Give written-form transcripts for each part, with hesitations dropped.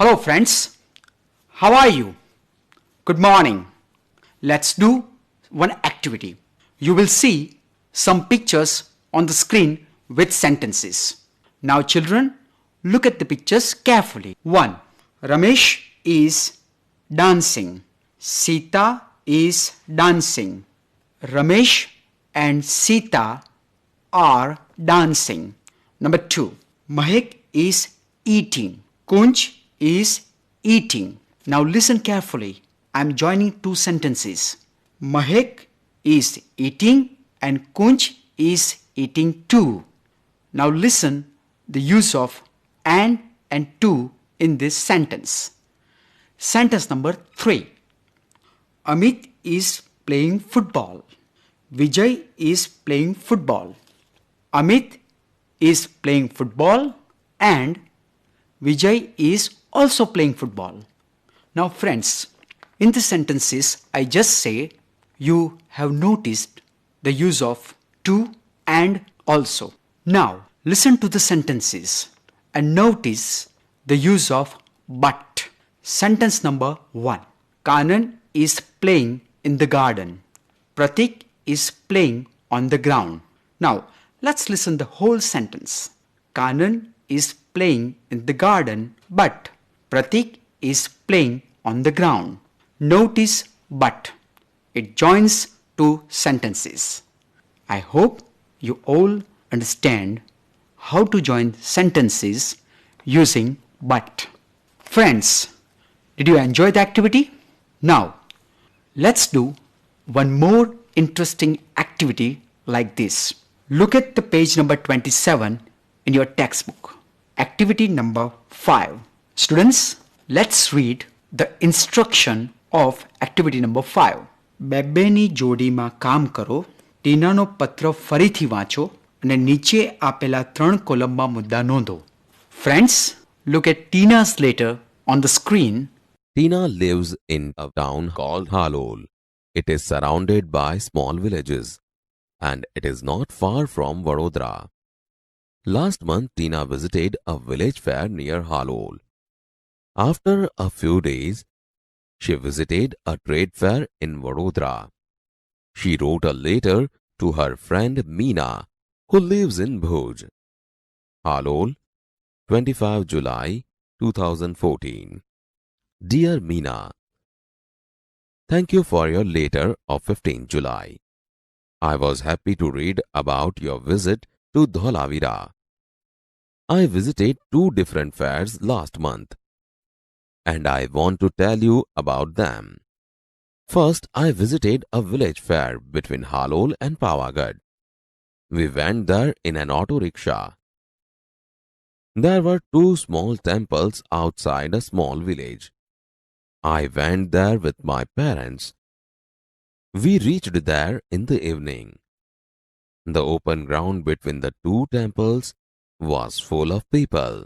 Hello friends, how are you? Good morning. Let's do one activity. You will see some pictures on the screen with sentences. Now children, look at the pictures carefully. 1. Ramesh is dancing. Sita is dancing. Ramesh and Sita are dancing. Number 2. Mahek is eating. Kunj is eating. Now listen carefully. I am joining two sentences. Mahek is eating and Kunj is eating too. Now listen the use of and to in this sentence. Sentence number 3. Amit is playing football. Vijay is playing football. Amit is playing football and Vijay is also playing football. Now friends, in the sentences I just say, you have noticed the use of to and also. Now listen to the sentences and notice the use of but. Sentence number 1. Kanan is playing in the garden. Pratik is playing on the ground. Now let's listen the whole sentence. Kanan is playing in the garden, but Pratik is playing on the ground. Notice but. It joins two sentences. I hope you all understand how to join sentences using but. Friends, did you enjoy the activity? Now, let's do one more interesting activity like this. Look at the page number 27 in your textbook. Activity number 5. Students, let's read the instruction of activity number 5. બેબેની જોડીમાં કામ કરો, ટીનાનો પત્ર ફરીથી વાંચો અને નીચે આપેલા 3 કોલમમાં મુદ્દા નોંધો. Friends, look at Tina's letter on the screen. Tina lives in a town called Halol. It is surrounded by small villages and it is not far from Vadodara. Last month, Tina visited a village fair near Halol. After a few days, she visited a trade fair in Vadodara. She wrote a letter to her friend Meena, who lives in Bhuj. Halol, 25 July 2014. Dear Meena, thank you for your letter of 15 July. I was happy to read about your visit to Dholavira. I visited 2 different fairs last month, and I want to tell you about them. First, I visited a village fair between Halol and Pavagad. We went there in an auto rickshaw. There were 2 small temples outside a small village. I went there with my parents. We reached there in the evening. The open ground between the 2 temples was full of people.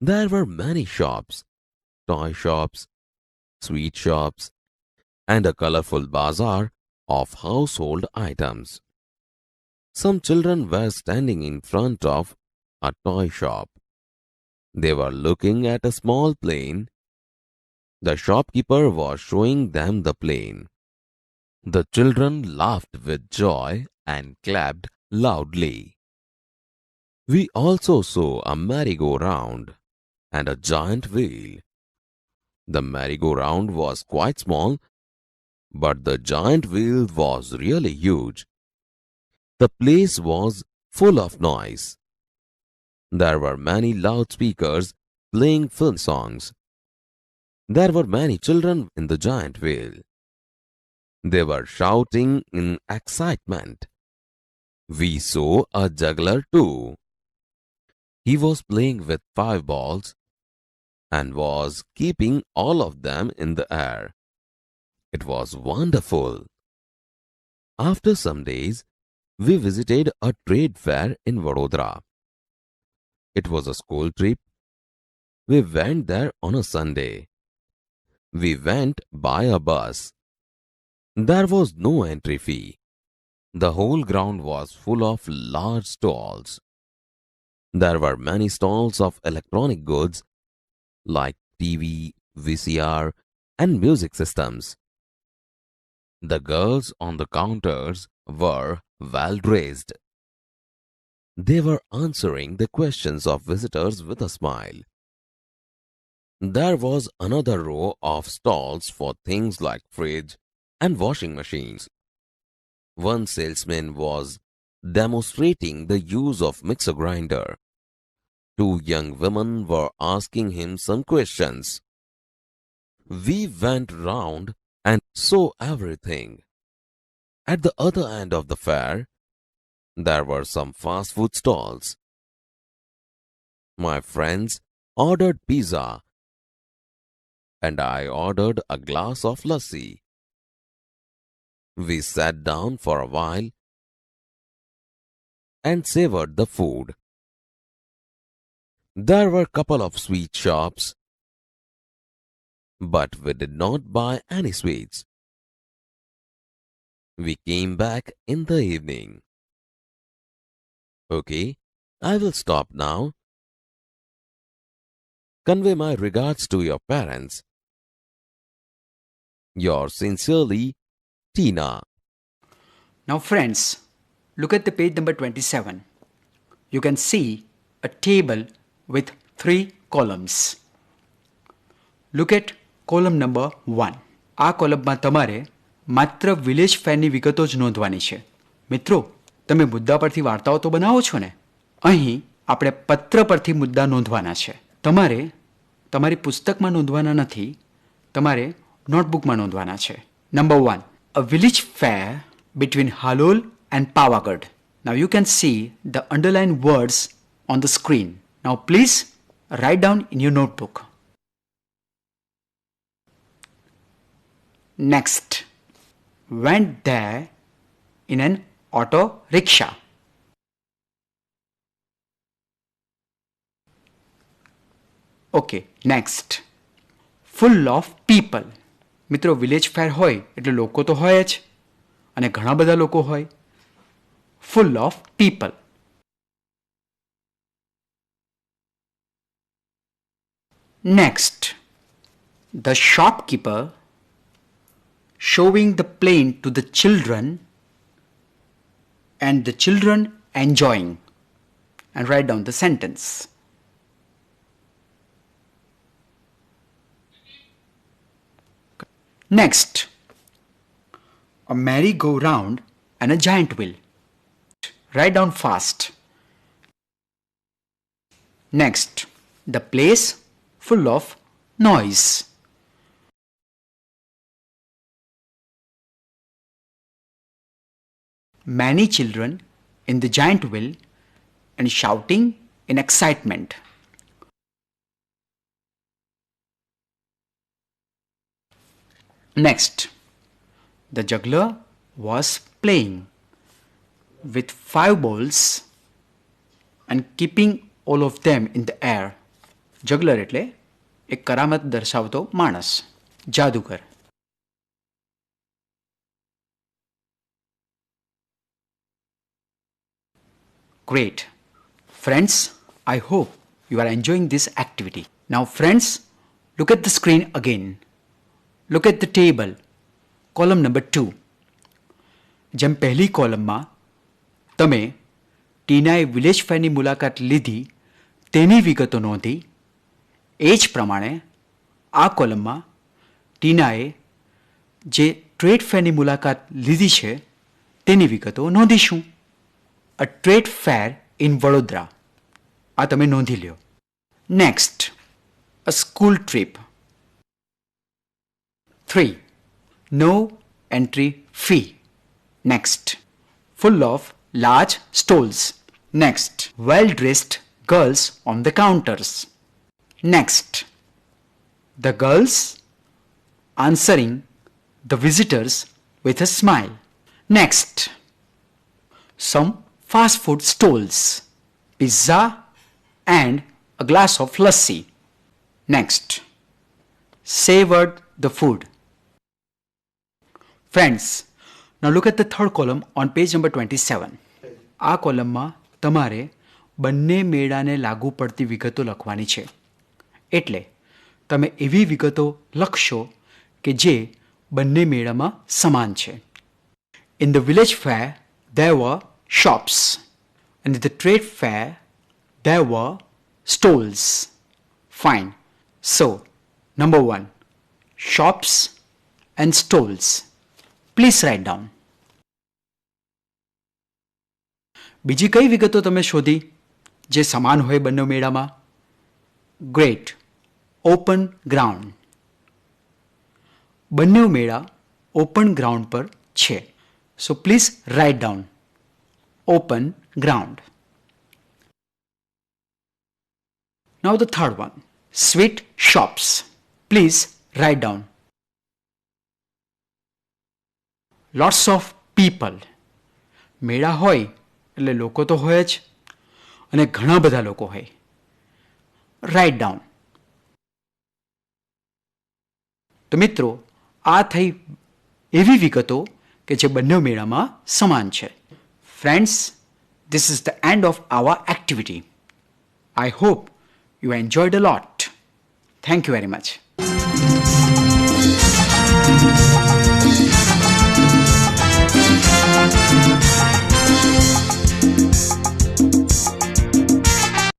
There were many shops, toy shops, sweet shops, and a colorful bazaar of household items. Some children were standing in front of a toy shop. They were looking at a small plane. The shopkeeper was showing them the plane. The children laughed with joy and clapped loudly. We also saw a merry-go-round and a giant wheel. The merry-go-round was quite small, but the giant wheel was really huge. The place was full of noise. There were many loudspeakers playing film songs. There were many children in the giant wheel. They were shouting in excitement. We saw a juggler too. He was playing with 5 balls and was keeping all of them in the air. It was wonderful. After some days, we visited a trade fair in Vadodara. It was a school trip. We went there on a Sunday. We went by a bus. There was no entry fee. The whole ground was full of large stalls. There were many stalls of electronic goods like TV, VCR, and music systems. The girls on the counters were well dressed. They were answering the questions of visitors with a smile. There was another row of stalls for things like fridge and washing machines. One salesman was demonstrating the use of mixer grinder. Two young women were asking him some questions. We went round and saw everything. At the other end of the fair, there were some fast food stalls. My friends ordered pizza and I ordered a glass of lassi. We sat down for a while and savored the food. There were a couple of sweet shops, but we did not buy any sweets. We came back in the evening. Okay, I will stop now. Convey my regards to your parents. Yours sincerely, Tina. Now friends, look at the page number 27. You can see a table with 3 columns. Look at column number 1. આ કોલમમાં તમારે માત્ર village ફેરની વિગતો જ નોંધવાની છે. મિત્રો, તમે મુદ્દા પરથી વાર્તાઓ તો બનાવો છો ને? અહીં આપણે પત્ર પરથી મુદ્દા નોંધવાના છે. તમારે તમારી પુસ્તકમાં નોંધવાના નથી, તમારે નોટબુકમાં નોંધવાના છે. Number 1. A village fair between Halol and Pavagad. Now you can see the underlined words on the screen. Now please write down in your notebook. Next, went there in an auto rickshaw. Okay, next, full of people. મિત્રો village fair હોય એટલે લોકો તો હોય જ અને ઘણા બધા લોકો હોય. Full of people. Next, the shopkeeper showing the plane to the children and the children enjoying. And write down the sentence. Next, a merry-go-round and a giant wheel. Write down fast. Next, the place full of noise. Many children in the giant wheel and shouting in excitement. Next, the juggler was playing with 5 balls and keeping all of them in the air. Juggler એટલે એક કરામત દર્શાવતો માણસ, જાદુગર. Great. Friends, I hope you are enjoying this activity. Now friends, look at the screen again. Look at the table. Column number 2. જેમ પહેલી કોલમમાં તમે ટીનાએ village ફેરની મુલાકાત લીધી તેની વિગતો નોંધી, એ જ પ્રમાણે આ કોલમમાં ટીનાએ જે ટ્રેડ ફેરની મુલાકાત લીધી છે તેની વિગતો નોંધીશું. A trade fair in Vadodara. આ તમે નોંધી લ્યો. Next, a school trip. 3. No entry fee. Next, full of large stalls. Next, well-dressed girls on the counters. Next, the girls answering the visitors with a smile. Next, some fast food stalls, pizza and a glass of lassi. Next, savored the food. Friends, now look at the third column on page number 27. આ કોલમમાં તમારે બંને મેળાને લાગુ પડતી વિગતો લખવાની છે. એટલે તમે એવી વિગતો લખશો કે જે બંને મેળામાં સમાન છે. In the village fair, there were shops. And in the trade fair, there were stalls. Fine. So, number 1, shops and stalls. Please write down. બીજી કઈ વિગતો તમે શોધી જે સમાન હોય બંને મેળામાં? ગ્રેટ. Open ground. બંને મેળા ઓપન ગ્રાઉન્ડ પર છે. So please write down. Open ground. Now the third one. Sweet shops. Please write down. Lots of people. મેળા હોય એટલે લોકો તો હોય જ અને ઘણા બધા લોકો હોય. Write down. તો મિત્રો, આ થઈ એવી વિગતો કે જે બંને મેળામાં સમાન છે. Friends, this is the end of our activity. I hope you enjoyed a lot. Thank you very much.